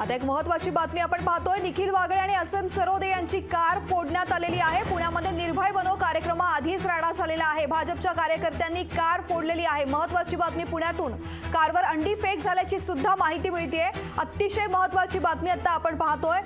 आता एक महत्त्वाची बातमी आपण पाहतोय। निखिल वागळे आणि असीम सरोदे यांची कार फोडण्यात आलेली आहे। पुण्यामध्ये निर्भय बनो कार्यक्रमाआधीच राडा झालेला आहे। भाजपच्या कार्यकर्त्यांनी कार फोडलेली आहे। महत्त्वाची बातमी पुण्यातून कारवर अंडी फेक झाल्याची सुद्धा माहिती मिळतेय। अतिशय महत्त्वाची बातमी आता आपण पाहतोय।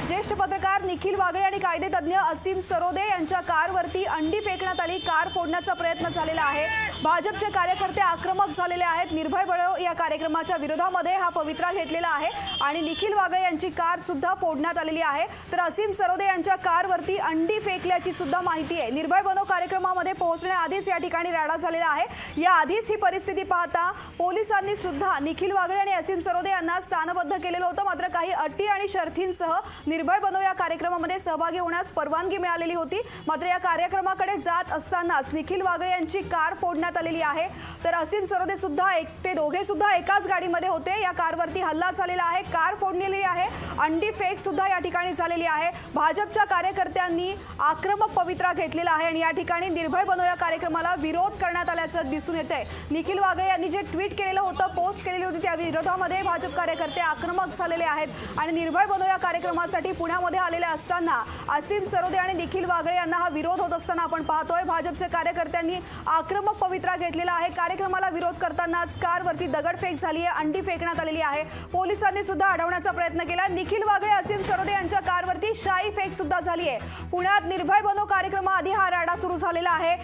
ज्येष्ठ पत्रकार निखिल वागळे आणि कायदेतज्ञ असीम सरोदे यांच्या कारवरती अंडी फेकण्यात आली। कार फोडण्याचा प्रयत्न झालेला आहे। भाजपचे कार्यकर्ते आक्रमक झालेले आहेत। निर्भय बनो या कार्यक्रमाच्या विरोधामध्ये हा पवित्रा घेतलेला आहे आणि निखिल वागळे यांची कार सुद्धा फोडण्यात आलेली आहे। तर असीम सरोदे यांच्या कारवरती अंडी फेकल्याची सुद्धा माहिती आहे। निर्भय बनो कार्यक्रमामध्ये पोहोचण्याआधीच या ठिकाणी राडा झालेला आहे। या आधीच ही परिस्थिती पाहता पोलिसांनी सुद्धा निखिल वागळे आणि असीम सरोदे यांना स्थानबद्ध केलेलं होतं। मात्र काही अटी आणि शर्तींसह निर्भय बनो या कार्यक्रमामध्ये सहभागी होण्यास परवानगी मिळालेली होती। मात्र या कार्यक्रमाकडे जात असतानाच निखिल वागळे यांची कार फोडण्यात आलेली आहे। तर असीम सरोदे सुद्धा ते दोघे सुद्धा एकाच गाडीमध्ये होते। या कारवरती हल्ला झालेला आहे। कार फोडलेली आहे। अंडी फेक सुद्धा या ठिकाणी झालेली आहे। भाजपच्या कार्यकर्त्यांनी आक्रमक पवित्रा घेतलेला आहे आणि या ठिकाणी निर्भय बनो या कार्यक्रमाला विरोध करण्यात आल्याचं दिसून येतंय। निखिल वागळे यांनी जे ट्विट केलेलं होतं, पोस्ट केलेली होती, त्या विरोधामध्ये भाजप कार्यकर्ते आक्रमक झालेले आहेत आणि निर्भय बनो या कार्यक्रमासाठी पुण्यामध्ये आलेले असताना असीम सरोदे आणि निखिल वागळे यांना हा विरोध होत असताना आपण पाहतोय। भाजपच्या कार्यकर्त्यांनी आक्रमक पवित्रा घेतलेला आहे। कार्यक्रमाला विरोध करतानाच कारवरती दगडफेक झाली आहे, अंडी फेकण्यात आलेली आहे। पोलिसांनी सुद्धा अडवण्याचा प्रयत्न केला। निखिल वागळे असीम सरोदे यांच्या कारवरती शाई फेक सुद्धा झाली आहे। पुण्यात निर्भय बनो कार्यक्रमाआधी हा राडा सुरू झालेला आहे।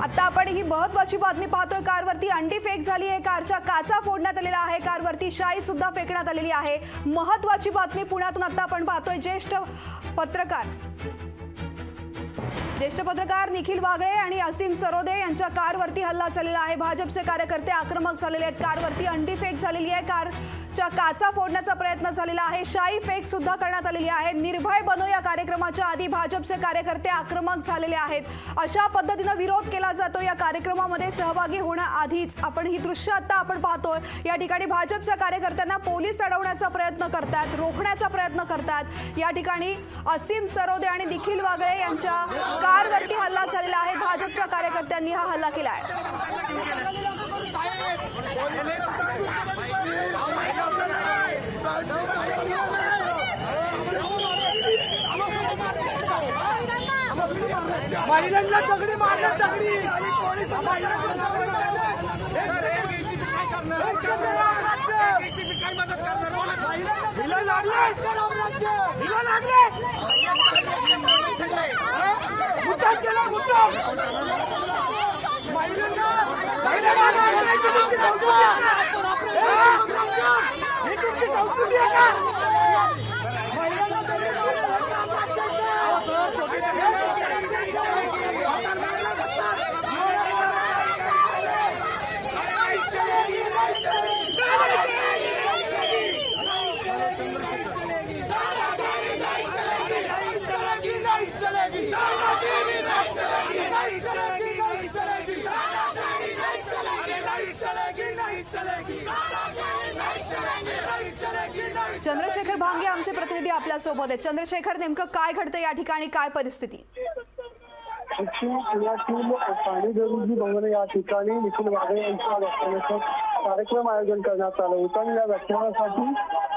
आता आपण ही महत्त्वाची बातमी पाहतोय। कारवरती अंडी फेक झाली आहे। कारच्या काचा फोडण्यात आलेला आहे। कारवरती शाई सुद्धा फेकण्यात आलेली आहे। महत्त्वाची बातमी पुण्यातून आता आपण पाहतोय। ज्येष्ठ पत्रकार निखिल वागळे आणि असीम सरोदे यांच्या कारवरती हल्ला झालेला आहे। भाजपचे कार्यकर्ते आक्रमक झालेले आहेत। कारवरती अंडी फेक झालेली आहे। कारच्या काचा फोडण्याचा प्रयत्न झालेला आहे। शाई फेक सुद्धा करण्यात आलेली आहे। निर्भय बनो या कार्यक्रमाच्या आधी भाजपचे कार्यकर्ते आक्रमक झालेले आहेत। अशा पद्धतीने विरोध केला जातो। या कार्यक्रमामध्ये सहभागी होण्याआधीच आपण ही दृश्य आता आपण पाहतोय। या ठिकाणी भाजपच्या कार्यकर्त्यांना पोलीस अडवण्याचा प्रयत्न करतात, रोखण्याचा प्रयत्न करतात। या ठिकाणी असीम सरोदे आणि निखिल वागळे यांच्या कारवरती हल्ला झालेला आहे। भाजपच्या कार्यकर्त्यांनी हा हल्ला केला आहे। महिलांना दगडी मारल्या, दगडी पोलीस काय मदत करणार? लागले मुद्दा केला, मुद्दा महिलांना संस्कृती आहे का? चंद्रशेखर भांगे आमचे प्रतिनिधी आपल्या सोबत आहेत। चंद्रशेखर, नेमकं काय घडतं या ठिकाणी, काय परिस्थिती? पुण्यातील पाणीगरुजी भवन या ठिकाणी निखिल वागळे यांच्या व्याख्यानाचं कार्यक्रम आयोजन करण्यात आलं होतं आणि या व्याख्यानासाठी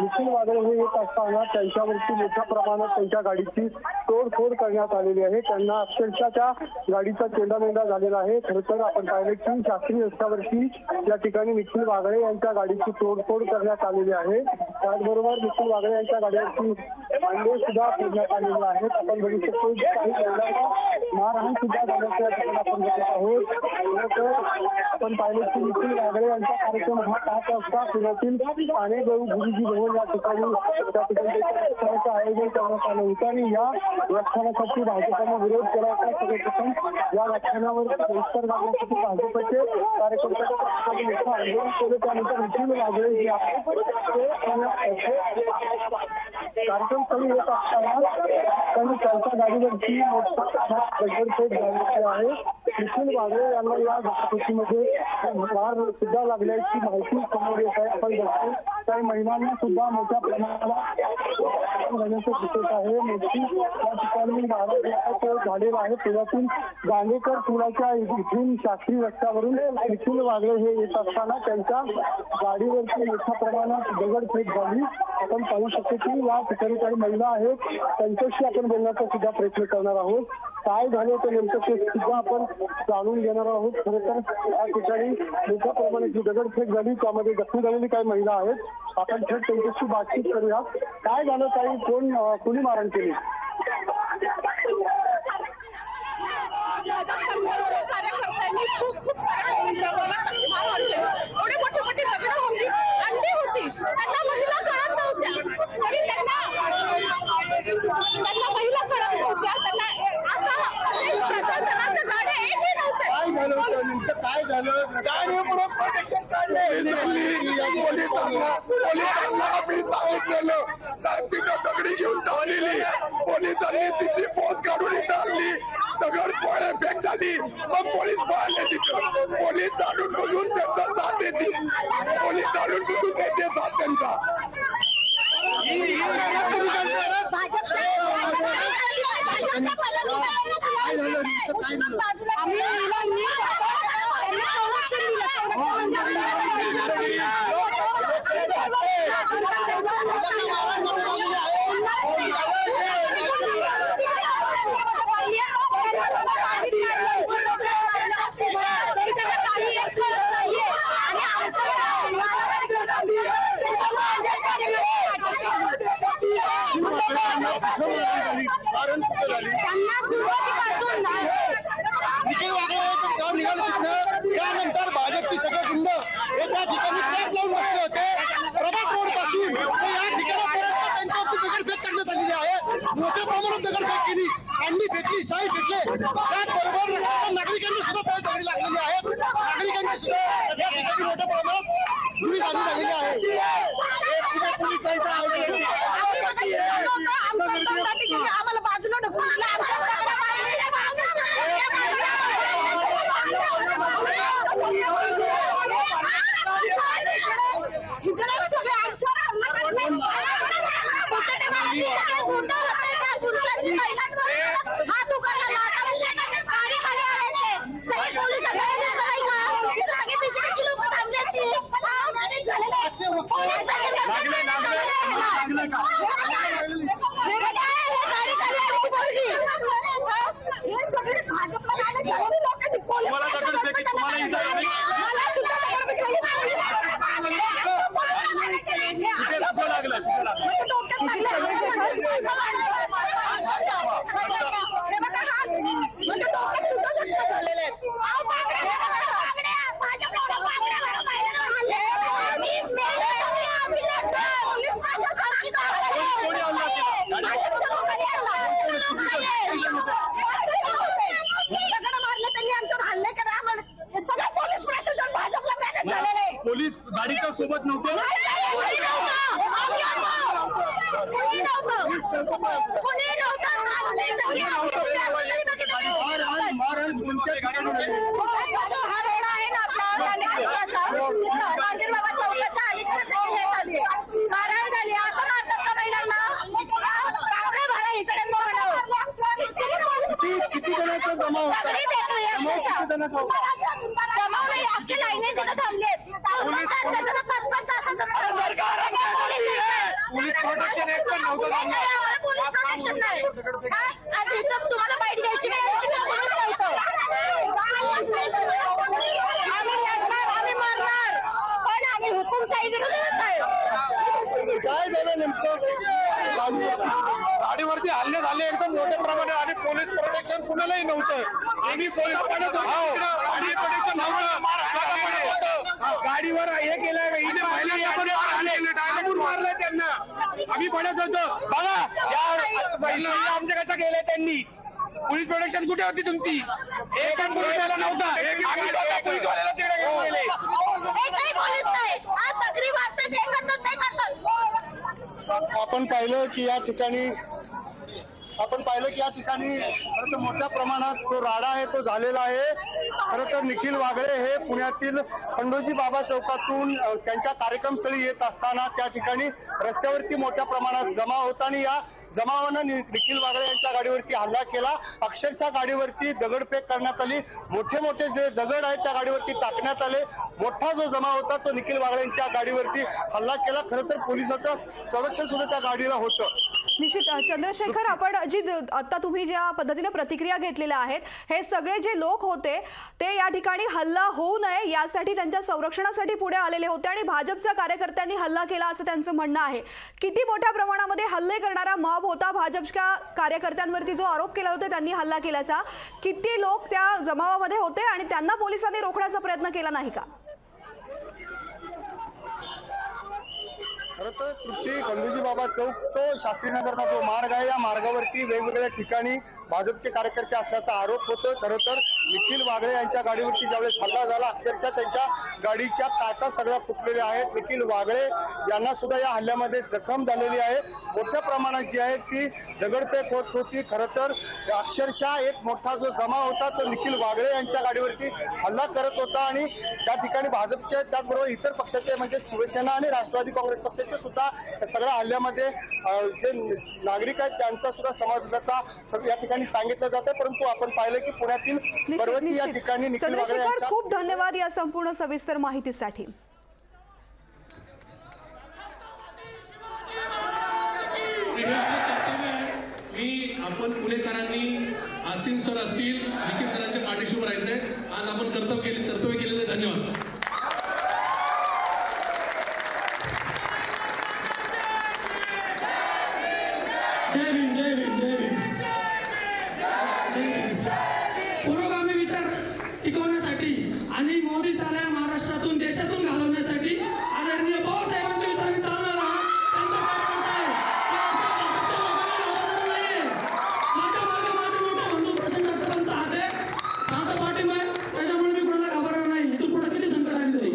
निखिल वागळे हे येत असताना त्यांच्यावरती मोठ्या प्रमाणात त्यांच्या गाडीची तोडफोड करण्यात आलेली आहे। त्यांना अक्षरशः त्या गाडीचा चेंडामेंढा झालेला आहे। खरं तर आपण पाहिलं की शास्त्री रस्त्यावरती या ठिकाणी निखिल वागळे यांच्या गाडीची तोडफोड करण्यात आलेली आहे। त्याचबरोबर निखिल वागळे यांच्या गाडीवरती अंडे सुद्धा फोडण्यात आलेले आहेत। आपण बघू शकतो काही महिलांना मारहाण सुद्धा झाल्याचं या ठिकाणी आपण बघत आहोत। आपण पाहिलं की निखिल वागळे यांचा कार्यक्रम हा 5 वाजता पुण्यातील पाणीगरुजी भवन या ठिकाणी व्याख्यानाचं आयोजन करण्यात आलं होतं आणि या व्याख्यानासाठी भाजपने विरोध केला होता। सर्वप्रथम या व्याख्यानावर बहिष्कार घालण्यासाठी भाजपचे कार्यकर्त्यांनी मोठं आंदोलन केलं। त्यानंतर निखिल वागळे जे कार्यक्रम चालू होत असताना त्यांनी त्यांच्या गाडीवरची दगडफेक झालेली आहे। निखिल वागळे यांना या घटनेमध्ये मार सुद्धा लागल्याची माहिती समोर येत आहे। आपण बघतो काही महिलांना सुद्धा मोठ्या प्रमाणात दिसत आहे। मोठी या ठिकाणी मारहाण झालेला आहे। पुण्यातील गांधीकर पुलाच्या इथून शास्त्री रस्त्यावरून निखिल वागळे हे येत असताना त्यांच्या गाडीवरती मोठ्या प्रमाणात दगडफेक झाली आपण पाहू शकतो की या ठिकाणी काही महिला आहेत, त्यांच्याशी आपण बोलण्याचा सुद्धा प्रयत्न करणार आहोत. काय झालं ते नेमकं ते सुद्धा आपण जाणून घेणार आहोत. खरं तर या ठिकाणी मोठ्या प्रमाणात जी दगडफेक झाली त्यामध्ये जखमी झालेली काही महिला आहेत. आपण थेट त्यांच्याशी बातचीत करूया. काय झालं, काही कोणी मारण केली? कार्यकर्त्यांनी खूप एवढी मोठी मोठी दगडं होती, अंडी होती, त्यांना महिला कळत नव्हत्या. तरी त्यांना महिला कळत नव्हत्या. त्यांना असं प्रशासनाच्या गाड्या एकही नव्हत्या. काय झालं होतं नेमकं? काय झालं? जाणीवपूर्वक प्रोटेक्शन काढले पोलिसांना आम्ही सांगितलेलं, तिथं दगडी घेऊन धावलेली, पोलिसांनी तिथली पोच काढून इथं आणली, दगड पोळे फेक झाली, मग पोलीस पळाले तिथं. पोलीस जाणून बुजून त्यांचा साथ देते, पोलीस जाणून बुजून देते साथ त्यांचा. त्यानंतर भाजपची सगळे गुंड हे त्या ठिकाणी ट्रॅप लावून बसले होते प्रभात रोड पासून या ठिकाणापर्यंत त्यांच्यावरती दगडफेक करण्यात आलेली आहे. मोठ्या प्रमाणात दगडफेक केली, अंडी फेकली, शाई फेकले. त्याचबरोबर रस्त्याच्या नागरिकांनी सुद्धा दगडी लागलेली आहेत. नागरिकांची सुद्धा या ठिकाणी मोठ्या प्रमाणात जीवितहानी झालेली आहे. आम्हाला बाजूला ढकलून पोलीस गाडीच्या सोबत नव्हते. किती जणांचा जमा होता? पोलीस प्रोटेक्शन एक पण नव्हतं. तुम्हाला बाईट घ्यायची आम्ही लढणार, आम्ही मारणार, पण आम्ही हुकुमशाही विरोधात आहे. काय झालं नेमकं? गाडीवरती हल्ले झाले एकदम मोठ्या प्रमाणात आणि पोलीस प्रोटेक्शन कुणालाही नव्हतं. गाडीवर हे केलं मारलं त्यांना. आम्ही पडत होतो बघा आमच्या कसं केलंय त्यांनी. पोलीस प्रोटेक्शन कुठे होती तुमची? एक पण पोलिसाला नव्हता. आम्ही स्वतः पोलीसवाल्याला तिकडे घेऊन गेले. आपण पाहिलं की या ठिकाणी मोठ्या प्रमाणात तो राडा आहे तो झालेला आहे. खरं तर निखिल वागळे हे पुण्यातील खंडोजी बाबा चौकातून त्यांच्या कार्यक्रमस्थळी येत असताना त्या ठिकाणी रस्त्यावरती मोठ्या प्रमाणात जमाव होता आणि या जमावानं निखिल वागळे यांच्या गाडीवरती हल्ला केला. अक्षरशः गाडीवरती दगडफेक करण्यात आली. मोठे मोठे जे दगड आहेत त्या गाडीवरती टाकण्यात आले. मोठा जो जमाव होता तो निखिल वागळे यांच्या गाडीवरती हल्ला केला. खरं तर पोलिसांचं संरक्षण सुद्धा त्या गाडीला होतं. निश्चित चंद्रशेखर, आपण जी आता तुम्ही ज्या पद्धतीने प्रतिक्रिया घेतलेल्या आहेत, हे सगळे जे लोक होते ते या ठिकाणी हल्ला होऊ नये यासाठी त्यांच्या संरक्षणासाठी पुढे आलेले होते आणि भाजपच्या कार्यकर्त्यांनी हल्ला केला असं त्यांचं म्हणणं आहे. किती मोठ्या प्रमाणामध्ये हल्ले करणारा मॉब होता? भाजपच्या कार्यकर्त्यांवरती जो आरोप केला होता त्यांनी हल्ला केल्याचा, किती लोक त्या जमावामध्ये होते आणि त्यांना पोलिसांनी रोखण्याचा प्रयत्न केला नाही का? खरं तर तृप्ती, खंडोजी बाबा चौक तो शास्त्रीनगरचा जो मार्ग आहे या मार्गावरती वेगवेगळ्या ठिकाणी भाजपचे कार्यकर्ते असल्याचा आरोप होतोय. खरं तर निखिल वागळे यांच्या गाडीवरती ज्यावेळेस हल्ला झाला अक्षरशः त्यांच्या गाडीच्या काचा सगळ्या फुटलेल्या आहेत. निखिल वागळे यांना सुद्धा या हल्ल्यामध्ये जखम झालेली आहे. मोठ्या प्रमाणात जी आहे ती दगडफेक होत होती. खरं तर अक्षरशः एक मोठा जो जमाव होता तो निखिल वागळे यांच्या गाडीवरती हल्ला करत होता आणि त्या ठिकाणी भाजपचे त्याचबरोबर इतर पक्षाचे म्हणजे शिवसेना आणि राष्ट्रवादी काँग्रेस पक्षाचे सुद्धा सगळ्या हल्ल्यामध्ये जे नागरिक आहेत त्यांचा सुद्धा समावेश असल्याचा या ठिकाणी सांगितलं जातं. परंतु आपण पाहिलं की पुण्यातील पर्वती या ठिकाणी निखिल वागळे यांच्या खूप धन्यवाद या संपूर्ण सविस्तर माहितीसाठी. आपण पुणेकरांनी आसिम सर असतील, निखिल सरांच्या पाठीशी उभं राहायचंय. आज आपण कर्तव्य केलेले धन्यवाद. जय भीम, जय भीम, जय भीम. पुरोगामी विचार टिकवण्यासाठी आणि मोदी साऱ्या महाराष्ट्रातून देशातून घालवण्यासाठी आदरणीय पवारसाहेबांच्या विचारांनी चालणारा त्यांचा कार्यकर्ता आहे. माझ्या मागे माझे मोठे बंधू प्रसन्न डॉक्टरांचा हात आहे, माझा पाठिंबा आहे. त्याच्यामुळे मी कोणाला घाबरणार नाही. इथून पुढे किती संकट आली तरी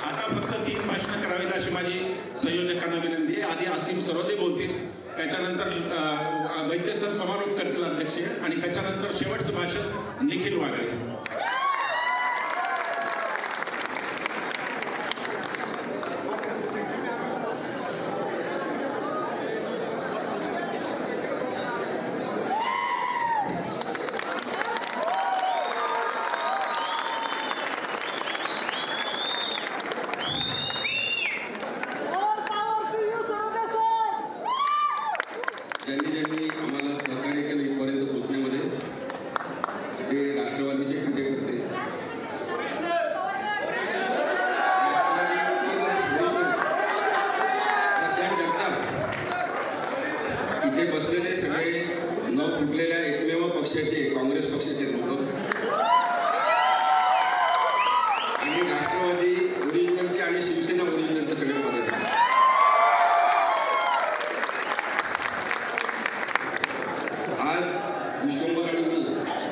आता फक्त 3 भाषणं करावीत अशी माझी संयोजकांना विनंती आहे. आधी आसिम सरोदे बोलतील, त्याच्यानंतर वैद्य सर समारोप करतील अध्यक्ष, आणि त्याच्यानंतर शेवटचं भाषण निखिल वागळे. ज्यांनी आम्हाला सहकार्य केलं इथपर्यंत पोहोचण्यामध्ये, ते राष्ट्रवादीचे कार्यकर्ते, इथे बसलेले सगळे न फुटलेल्या एकमेव पक्षाचे काँग्रेस पक्षाचे लोक आणि राष्ट्रवादी ओरिजिनलचे आणि शिवसेना ओरिजिनलचे सगळे पदाधिकारी. आज विश्वंभर आणि मी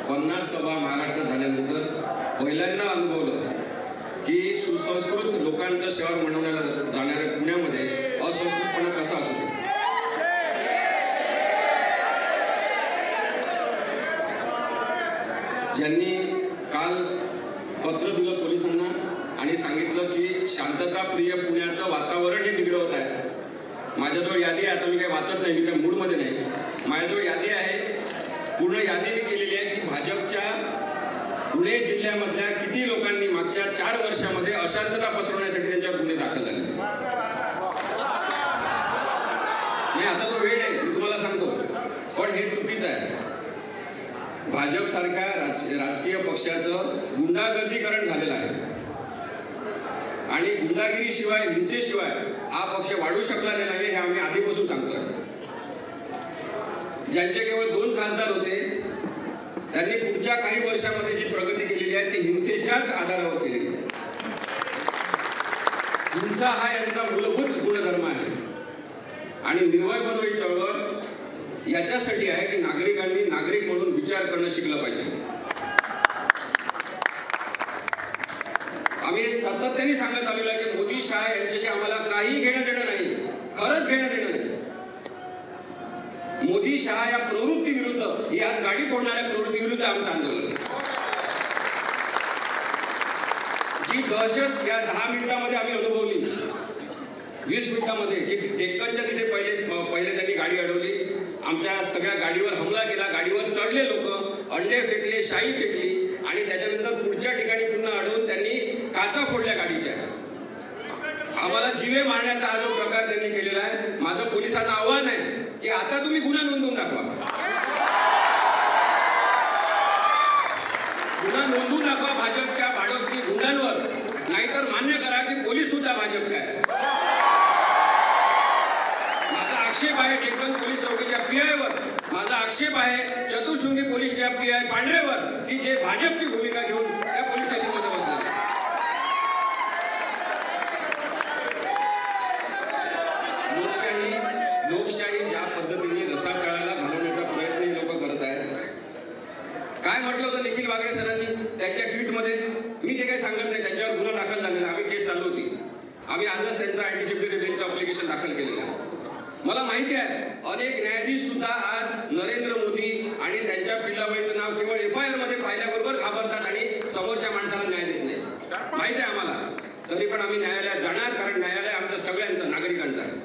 50 सभा महाराष्ट्रात झाल्यानंतर पहिल्यांदा अनुभवलं की सुसंस्कृत लोकांचं शहर म्हणवण्याला जाणाऱ्या पुण्यामध्ये असंस्कृतपणा कसा असू शकतो. ज्यांनी काल पत्र दिलं पोलिसांना आणि सांगितलं की शांतताप्रिय पुण्याचं वातावरण हे बिघडवत आहे. माझ्याजवळ यादी आहे, आता मी काही वाचत नाही, मी काही मूडमध्ये नाही. माझ्याजवळ यादी आहे, पूर्ण यादी मी केलेली आहे की भाजपच्या पुणे जिल्ह्यामधल्या किती लोकांनी मागच्या 4 वर्षामध्ये अशांतता पसरवण्यासाठी त्यांच्यावर गुन्हे दाखल झाले. नाही, आता तो वेळ आहे, मी तुम्हाला सांगतो, पण हे चुकीचं आहे. भाजपसारख्या राजकीय पक्षाचं गुंडागर्दीकरण झालेलं आहे आणि गुंडागिरीशिवाय, हिंसेशिवाय हा पक्ष वाढू शकला नाही हे आम्ही आधीपासून सांगतोय. ज्यांचे केवळ 2 खासदार होते त्यांनी पुढच्या काही वर्षामध्ये जी प्रगती केलेली आहे ती हिंसेच्याच आधारावर केलेली आहे. हिंसा हा यांचा मूलभूत गुणधर्म आहे आणि निर्भय बनो ही चळवळ याच्यासाठी आहे की नागरिकांनी नागरिक म्हणून विचार करणं शिकलं पाहिजे. आम्ही सातत्याने सांगत आलेलो आहे की मोदी शहा यांच्याशी आम्हाला काही घेणं देणं नाही, खरंच घेणं देणं नाही. मोदी शहा या प्रवृत्ती विरुद्ध, ही आज गाडी फोडणाऱ्या प्रवृत्ती विरुद्ध आमचं आंदोलन. जी दहशत या 10 मिनिटांमध्ये आम्ही अनुभवली, 20 मिनिटांमध्ये, की डेक्कनच्या तिथे पहिले त्यांनी गाडी अडवली, आमच्या सगळ्या गाडीवर हमला केला, गाडीवर चढले लोक, अंडे फेकले, शाई फेकली आणि त्याच्यानंतर पुढच्या ठिकाणी पुन्हा अडवून त्यांनी काचा फोडल्या गाडीच्या. आम्हाला जीवे मारण्याचा हा जो प्रकार त्यांनी केलेला आहे. माझं पोलिसांना आव्हान आहे की आता तुम्ही गुन्हा नोंदवून दाखवा, गुन्हा नोंदवून दाखवा भाजपच्या भाडोत्री गुंडांवर, नाहीतर मान्य करा की पोलीस सुद्धा भाजपचे आहे. माझा आक्षेप आहे डेक्कन पोलीस चौकीच्या पीआयवर, माझा आक्षेप आहे चतुशृंगी पोलीसच्या पीआय पांढरेवर, की जे भाजपची भूमिका घेऊन त्या पोलीस स्टेशनमध्ये बसले. लोकशाही ज्या पद्धतीने रसातळाला घालवण्याचा प्रयत्न लोक करत आहेत. काय म्हटलं होतं निखिल वागळे सरांनी त्यांच्या ट्विटमध्ये, मी ते काही सांगत नाही, त्यांच्यावर गुन्हा दाखल झालेला, आम्ही केस चालू होती, आम्ही आजच त्यांचं अँटिसिपेटरी बेलचं अप्लिकेशन दाखल केलेलं आहे. मला माहिती आहे अनेक न्यायाधीश सुद्धा आज नरेंद्र मोदी आणि त्यांच्या पिल्लाबाईचं नाव केवळ FIR मध्ये पाहिल्याबरोबर घाबरतात आणि समोरच्या माणसाला न्याय देत नाही. माहिती आहे आम्हाला, तरी पण आम्ही न्यायालयात जाणार, कारण न्यायालय आमचं सगळ्यांचं, नागरिकांचं आहे.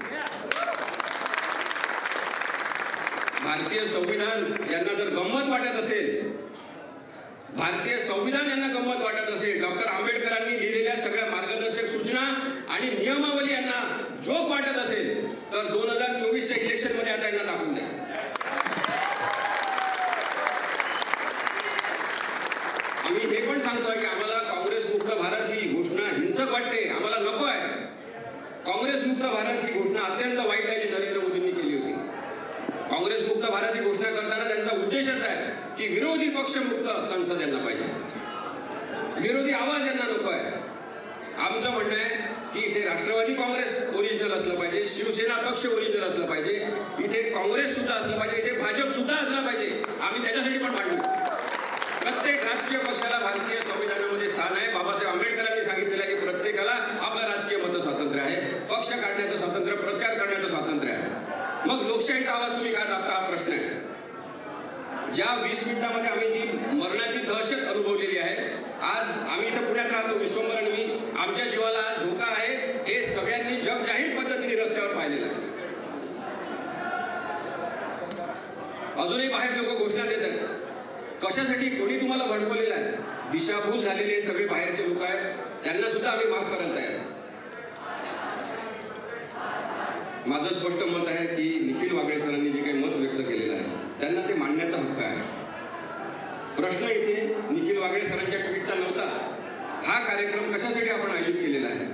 भारतीय संविधान यांना जर गंमत वाटत असेल, भारतीय संविधान यांना गंमत वाटत असेल, डॉक्टर आंबेडकरांनी लिहिलेल्या सगळ्या मार्गदर्शक सूचना आणि नियमावली यांना जोक वाटत असेल, तर 2024च्या इलेक्शन मध्ये आता यांना दाखवून द्या. आम्ही हे पण सांगतोय की आम्हाला काँग्रेस मुक्त भारत ही घोषणा हिंसक वाटते, आम्हाला नको आहे. काँग्रेस मुक्त भारत ही घोषणा अत्यंत वाईट आहे जी नरेंद्र मोदींनी केली होती. काँग्रेस मुक्त भारत ही घोषणा करताना त्यांचा उद्देशच आहे की विरोधी पक्ष मुक्त संसद यांना पाहिजे, विरोधी आवाज यांना नको आहे. आमचं म्हणणं आहे की इथे राष्ट्रवादी काँग्रेस ओरिजिनल असलं पाहिजे, शिवसेना पक्ष ओरिजिनल असलं पाहिजे, इथे काँग्रेस सुद्धा असलं पाहिजे, इथे भाजप सुद्धा असलं पाहिजे. आम्ही त्याच्यासाठी पण भांडू. प्रत्येक राजकीय पक्षाला भारतीय संविधानामध्ये स्थान आहे. बाबासाहेब आंबेडकरांनी सांगितलेलं आहे की प्रत्येकाला आपलं राजकीय मत स्वातंत्र्य आहे, पक्ष काढण्याचं स्वातंत्र्य, प्रचार करण्याचं स्वातंत्र्य आहे. मग लोकशाहीचा आवाज तुम्ही काय दाबता हा प्रश्न आहे. ज्या 20 मिनिटांमध्ये आम्ही जी मरणाची दहशत अनुभवलेली आहे, आज आम्ही इथं पुण्यात राहतो, विश्वंभर आणि मी, आमच्या जीवाला आज धोका आहे हे सगळ्यांनी जगजाहीर पद्धतीने रस्त्यावर पाहिलेलं आहे. अजूनही बाहेर लोक घोषणा देत आहेत. कशासाठी? कोणी तुम्हाला भडकवलेलं आहे? दिशाभूल झालेले सगळे बाहेरचे लोक आहेत, त्यांना सुद्धा आम्ही माफ करत आहे. माझं स्पष्ट मत आहे की निखिल वागळे सरांनी जे काही मत व्यक्त केलेलं आहे त्यांना ते मांडण्याचा हक्क आहे. प्रश्न इथे निखिल वागळे सरांच्या ट्विटचा नव्हता. हा कार्यक्रम कशासाठी आपण आयोजित केलेला आहे?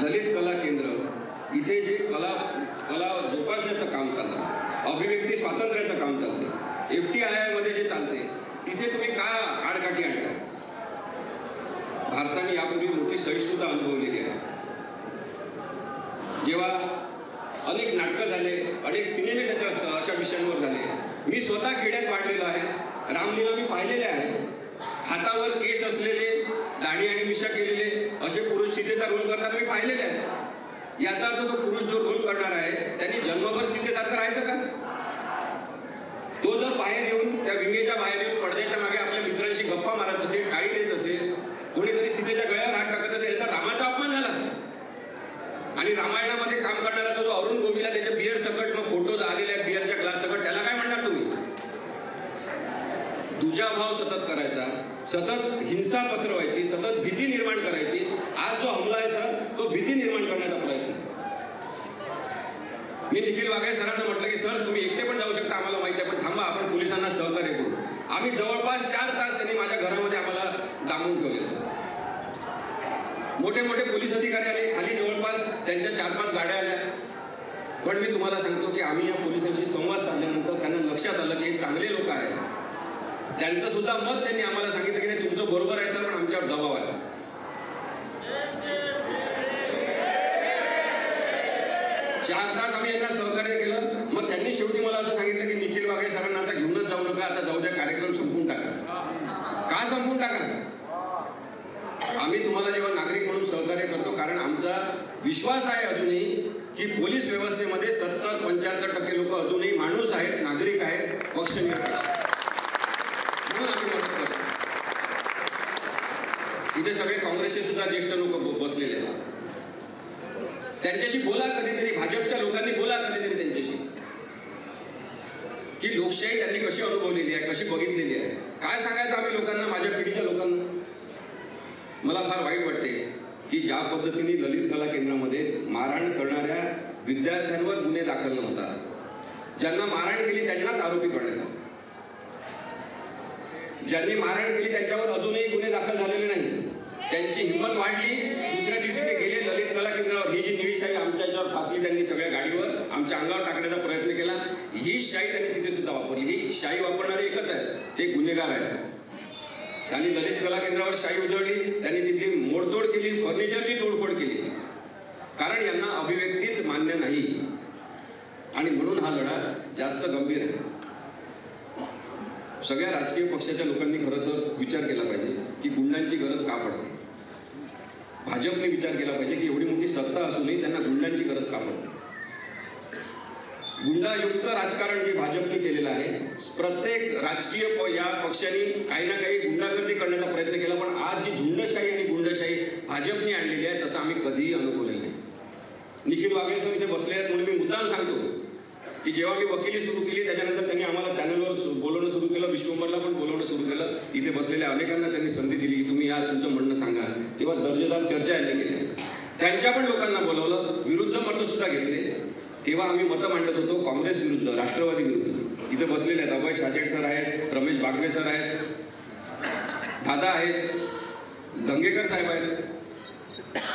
ललित कला केंद्र इथे जे कला जोपासण्याचं काम चालतं, अभिव्यक्ती स्वातंत्र्याचं काम चालतं, FTII मध्ये जे चालते, तिथे तुम्ही का आडकाठी आणता? भारताने यापूर्वी मोठी सहिष्णुता अनुभवलेली आहे. जेव्हा अनेक नाटकं झाले, अनेक सिनेमे त्याच्या अशा विषयांवर झाले. मी स्वतः खेड्यात वाढलेलो आहे, रामलीला मी पाहिलेले आहे. हातावर केस असलेले, दाढी आणि मिशा केलेले असे पुरुष सीतेचा रोल करताना मी पाहिलेले आहे. याचा अर्थ तो पुरुष जो रोल करणार आहे त्यांनी जन्मभर सीतेसारखं राहायचं का? तो जर बाहेर येऊन, त्या विंगेच्या बाहेर येऊन पडद्याच्या मागे आपल्या मित्रांशी गप्पा मारत असेल, टाळी देत असेल, कोणीतरी सीतेच्या गळ्यावर हात टाकत असेल, तर रामाचा अपमान झाला. आणि रामायणामध्ये काम करणारा जो अरुण गोविला त्याच्या बियर सकट, मग फोटो आलेल्या बियरच्या ग्लास सकट, त्याला काय म्हणणार तुम्ही? दुजाभाव सतत करायचा, सतत हिंसा पसरवायची, सतत भीती निर्माण करायची. आज जो हमला आहे सर, तो भीती निर्माण करण्याचा प्रयत्न. मी निखिल वागळे सरांना म्हटलं की सर तुम्ही एकटे पण जाऊ शकता, आम्हाला माहिती आहे, पण थांबा, आपण पोलिसांना सहकार्य करू. आम्ही जवळपास 4 तास त्यांनी माझ्या घरामध्ये आम्हाला डांबून ठेवले. मोठे मोठे पोलीस अधिकारी आले खाली, जवळपास त्यांच्या 4-5 गाड्या आल्या. पण मी तुम्हाला सांगतो की आम्ही या पोलिसांशी संवाद साधल्यानंतर त्यांना लक्षात आलं की हे चांगले लोक आहेत. त्यांचं सुद्धा मत त्यांनी आम्हाला सांगितलं की नाही तुमचं बरोबर आहे सर, पण आमच्यावर दबाव आहे. 4 तास आम्ही यांना सहकार्य केलं. मग त्यांनी शेवटी मला असं सांगितलं की निखिल वागळे सरांना आता घेऊनच जाऊ नका, आता जाऊ द्या, कार्यक्रम संपवून टाका. का संपवून टाका? आम्ही तुम्हाला जेव्हा नागरिक म्हणून सहकार्य करतो, कारण आमचा विश्वास आहे अजूनही की पोलीस व्यवस्थेमध्ये 70-75% लोक अजूनही माणूस आहेत, नागरिक आहेत, पक्षनिरपेक्ष. म्हणून आम्ही मदत करतो. इथे सगळे काँग्रेसचे सुद्धा सुद्धा ज्येष्ठ लोक बसलेले आहेत. त्यांच्याशी बोला कधीतरी, भाजपच्या लोकांनी बोला कधीतरी त्यांच्याशी, की लोकशाही त्यांनी कशी अनुभवलेली आहे, कशी बघितलेली आहे. काय सांगायचं आम्ही लोकांना, माझ्या पिढीच्या लोकांना. मला फार वाईट वाटते की ज्या पद्धतीने ललित कला केंद्रामध्ये मारहाण करणाऱ्या विद्यार्थ्यांवर गुन्हे दाखल न होता, ज्यांना मारहाण केली त्यांनाच आरोपी करण्यात आले, ज्यांनी मारहाण केली त्यांच्यावर अजूनही गुन्हे दाखल झालेले नाही. त्यांची हिंमत वाढली, दुसऱ्या दिवशी ते गेले ललित कला केंद्रावर. ही जी निळी शाई आमच्या याच्यावर फासली त्यांनी सगळ्या गाडीवर, आमच्या अंगावर टाकण्याचा प्रयत्न केला. ही शाई त्यांनी तिथे सुद्धा वापरली. ही शाई वापरणारे एकच आहेत, ते गुन्हेगार आहेत. त्यांनी ललित कला केंद्रावर शाई उधळली, त्यांनी तिथली मोडतोड केली, फर्निचरची तोडफोड केली, कारण यांना अभिव्यक्तीच मान्य नाही. आणि म्हणून हा लढा जास्त गंभीर आहे. सगळ्या राजकीय पक्षाच्या लोकांनी खरं तर विचार केला पाहिजे की गुंडांची गरज का पडते. भाजपने विचार केला पाहिजे की एवढी मोठी सत्ता असूनही त्यांना गुंडांची गरज का पडते. गुंडायुक्त राजकारण जे भाजपने केलेलं आहे, प्रत्येक राजकीय या पक्षांनी काही ना काही गुंडागर्दी करण्याचा प्रयत्न केला, पण आज जी झुंडशाही आणि गुंडशाही भाजपने आणलेली आहे तसं आम्ही कधीही अनुभवलेलं नाही. निखिल वागळे सर इथे बसले आहेत म्हणून मी मुद्दाम सांगतो की जेव्हा मी वकिली सुरू केली त्याच्यानंतर त्यांनी आम्हाला चॅनलवर बोलवणं सुरू केलं, विश्वंभरला पण बोलवणं सुरू केलं. इथे बसलेल्या अनेकांना त्यांनी संधी दिली की तुम्ही या तुमचं म्हणणं सांगा. तेव्हा दर्जेदार चर्चा यांनी केली. त्यांच्या पण लोकांना बोलवलं, विरुद्ध मतं सुद्धा घेतले. तेव्हा आम्ही मतं मांडत होतो काँग्रेस विरुद्ध, राष्ट्रवादी विरुद्ध. इथे बसलेले आहेत अभय छाजेड सर आहेत, रमेश बागवे सर आहेत, दादा आहेत, दंगेकर साहेब आहेत.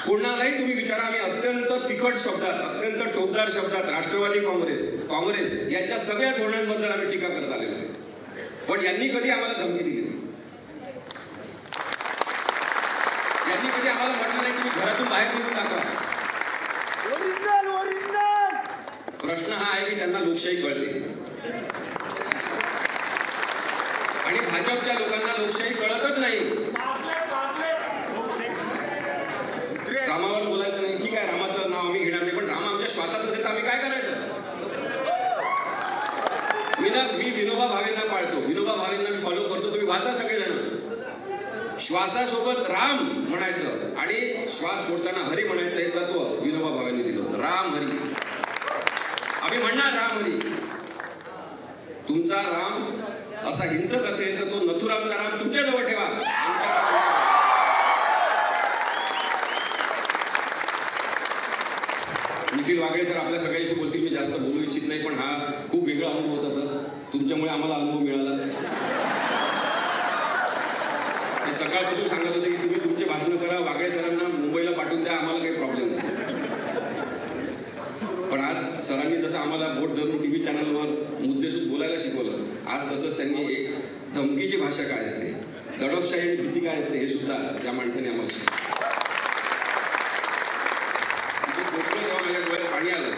कोणालाही तुम्ही विचारा, आम्ही अत्यंत तिखट शब्दात, अत्यंत टोकदार शब्दात राष्ट्रवादी काँग्रेस यांच्या सगळ्या धोरणांबद्दल आम्ही टीका करत आलेलो आहे. पण यांनी कधी आम्हाला धमकी दिली नाही. यांनी कधी आम्हाला म्हटलं नाही की घरातून बाहेर निघून टाका. प्रश्न हा आहे की त्यांना लोकशाही कळते आणि भाजपच्या लोकांना लोकशाही कळतच नाही. रामावर बोलायचं नाही, ठीक आहे, रामाचं नाव आम्ही घेणार नाही, पण राम आमच्या श्वासात असेल तर आम्ही काय करायचं. मी विनोबा भावेंना पाळतो, विनोबा भावेंना मी फॉलो करतो. तुम्ही वाचा सगळेजण. श्वासासोबत राम म्हणायचं आणि श्वास सोडताना हरी म्हणायचं हे तत्व विनोबा भावेंनी दिलं होतं. राम हरी, आम्ही म्हणणार राम हरी. तुमचा राम असा हिंसक असेल तर तो नथुरामचा राम तुमच्या जवळ ठेवा. निखिल वागळे सर आपल्या सगळ्यांशी बोलतील, मी जास्त बोलू इच्छित नाही, पण हा खूप वेगळा अनुभव होता सर. तुमच्यामुळे आम्हाला अनुभव मिळाला. ते सकाळपासून सांगत होते की तुम्ही तुमचे भाषण करा, वागळे सरांना मुंबईला पाठवून द्या, आम्हाला काही प्रॉब्लेम नाही. पण आज सरांनी जसं आम्हाला बोट धरून टीव्ही चॅनलवर मुद्देसूद बोलायला शिकवलं, आज तसंच त्यांनी एक धमकीची भाषा काय असते, दडपशाही आणि भीती काय असते हे सुद्धा त्या माणसाने आम्हाला शिकवलं. माझ्या डोळ्यात पाणी आलं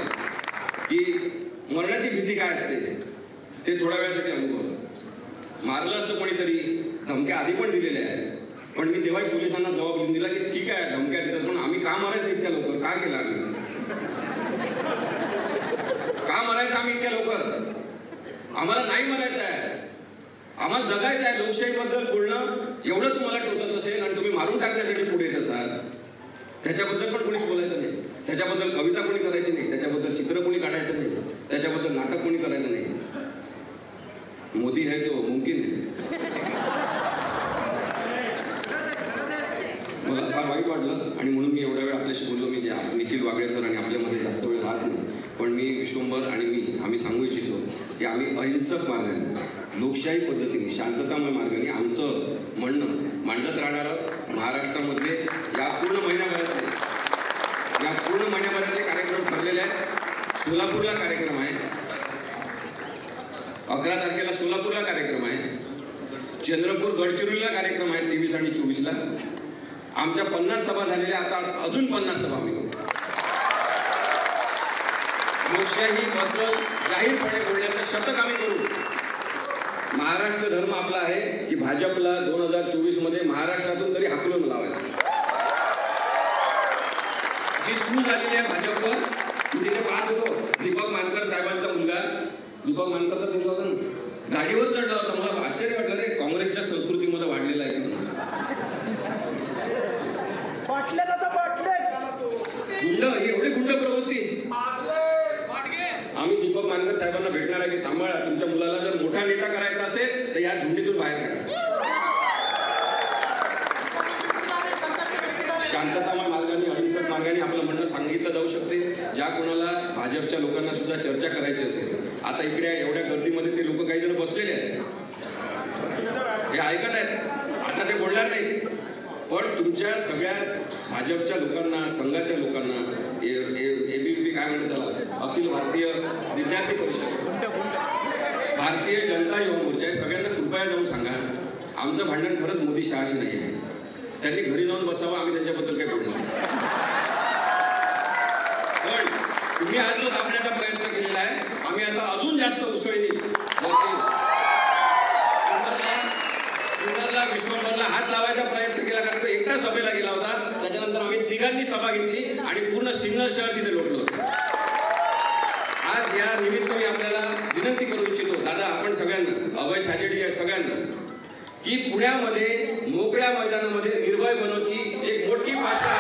की मरणाची भीती काय असते ते थोड्या वेळासाठी अनुभवलं. मारलं असतं कोणीतरी, धमक्या आधी पण दिलेल्या आहेत, पण मी तेव्हाही पोलिसांना जबाब लिहून दिला की ठीक आहे धमक्या देतात, पण आम्ही का मारायचं इतक्या लवकर, काय केलं आम्ही, का मारायचं आम्ही इतक्या लवकर. आम्हाला नाही मारायचं आहे, आम्हाला जगायचं आहे. लोकशाहीबद्दल बोलणं एवढं तुम्हाला टोचत असेल आणि तुम्ही मारून टाकण्यासाठी पुढे येत असाल, त्याच्याबद्दल पण कोणीच बोलायचं नाही. त्याच्याबद्दल कविता कोणी करायची नाही, त्याच्याबद्दल चित्र कोणी काढायचं नाही, त्याच्याबद्दल नाटक कोणी करायचं नाही. मोदी है तो मुमकिन है. मला फार वाईट वाटलं आणि म्हणून मी एवढा वेळ आपल्याशी बोललो. मी निखिल वागळे सर आणि आपल्यामध्ये जास्त वेळ राहत नाही, पण मी विश्वंभर आणि आम्ही सांगू इच्छितो की आम्ही अहिंसक मार्गाने, लोकशाही पद्धतीने, शांततामय मार्गाने आमचं म्हणणं मांडत राहणार. महाराष्ट्रामध्ये या पूर्ण महिन्याभरातले कार्यक्रम ठरलेले आहेत. सोलापूरला कार्यक्रम आहे, 11 तारखेला सोलापूरला कार्यक्रम आहे, चंद्रपूर गडचिरोलीला कार्यक्रम आहे 23 आणि 24ला. आमच्या 50 सभा झालेल्या, आता अजून 50 सभा आम्ही करू. लोकशाही बद्दल जाहीरपणे बोलण्याचं शतक आम्ही करू. महाराष्ट्र धर्म आपला आहे की भाजपला 2024 मध्ये महाराष्ट्रातून तरी हाकलून लावायचं. जी सुरू झालेली आहे भाजपवर, मी तिथे पाहत होतो दीपक मानकर साहेबांचा मुलगा, दीपक मानकरचा मुलगा होता ना, गाडीवर चढला होता. मला आश्चर्य वाटलं रे, काँग्रेसच्या संस्कृतीमध्ये वाढलेला आहे. दीपक मानकर साहेबांना भेटणार आहे की सांभाळा, तुमच्या मुलाला जर मोठा नेता करायचा असेल तर या झुंडीतून बाहेर काढा. शांततामय मार्गाने, अहिंसक मार्गाने आपलं म्हणणं सांगितलं जाऊ शकते. ज्या कोणाला भाजपच्या लोकांना सुद्धा चर्चा करायची असेल, आता इकडे एवढ्या गर्दीमध्ये ते लोक काही जण बसलेले आहेत, हे ऐकत आहेत, आता ते बोलणार नाही. पण तुमच्या सगळ्या भाजपच्या लोकांना, संघाच्या लोकांना, एबीव्हीपी काय म्हणतात त्याला, अखिल भारतीय विद्यार्थी परिषद, भारतीय जनता युवा मोर्चा, सगळ्यांना कृपया जाऊन सांगा आमचं भांडण खरंच मोदी शहाशी नाही आहे. त्यांनी घरी जाऊन बसावं, आम्ही त्यांच्याबद्दल काही बोलणार. पण तुम्ही आज जो दाबण्याचा प्रयत्न केलेला आहे, आम्ही आता अजून जास्त उसळणी सुंदरला विश्वभरला हात लावायचा प्रयत्न केला, कारण तो एकटा सभेला गेला होता. त्याच्यानंतर आम्ही तिघांनी सभा घेतली आणि पूर्ण सिन्नर शहर तिथे लोटलो. आज या निमित्त मी आपल्याला विनंती करू इच्छितो, दादा आपण सगळ्यांना, अभय छाजेड सगळ्यांना, की पुण्यामध्ये मोकळ्या मैदानामध्ये निर्भय बनवची एक मोठी भाषा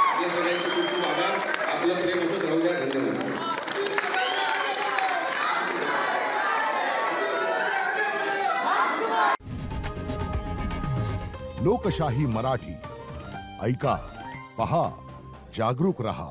आपल्या सगळ्यांचे खूप खूप आभार. आपलं प्रेम असंच राहू द्या. धन्यवाद. लोकशाही मराठी ऐका, पहा, जागरूक रहा.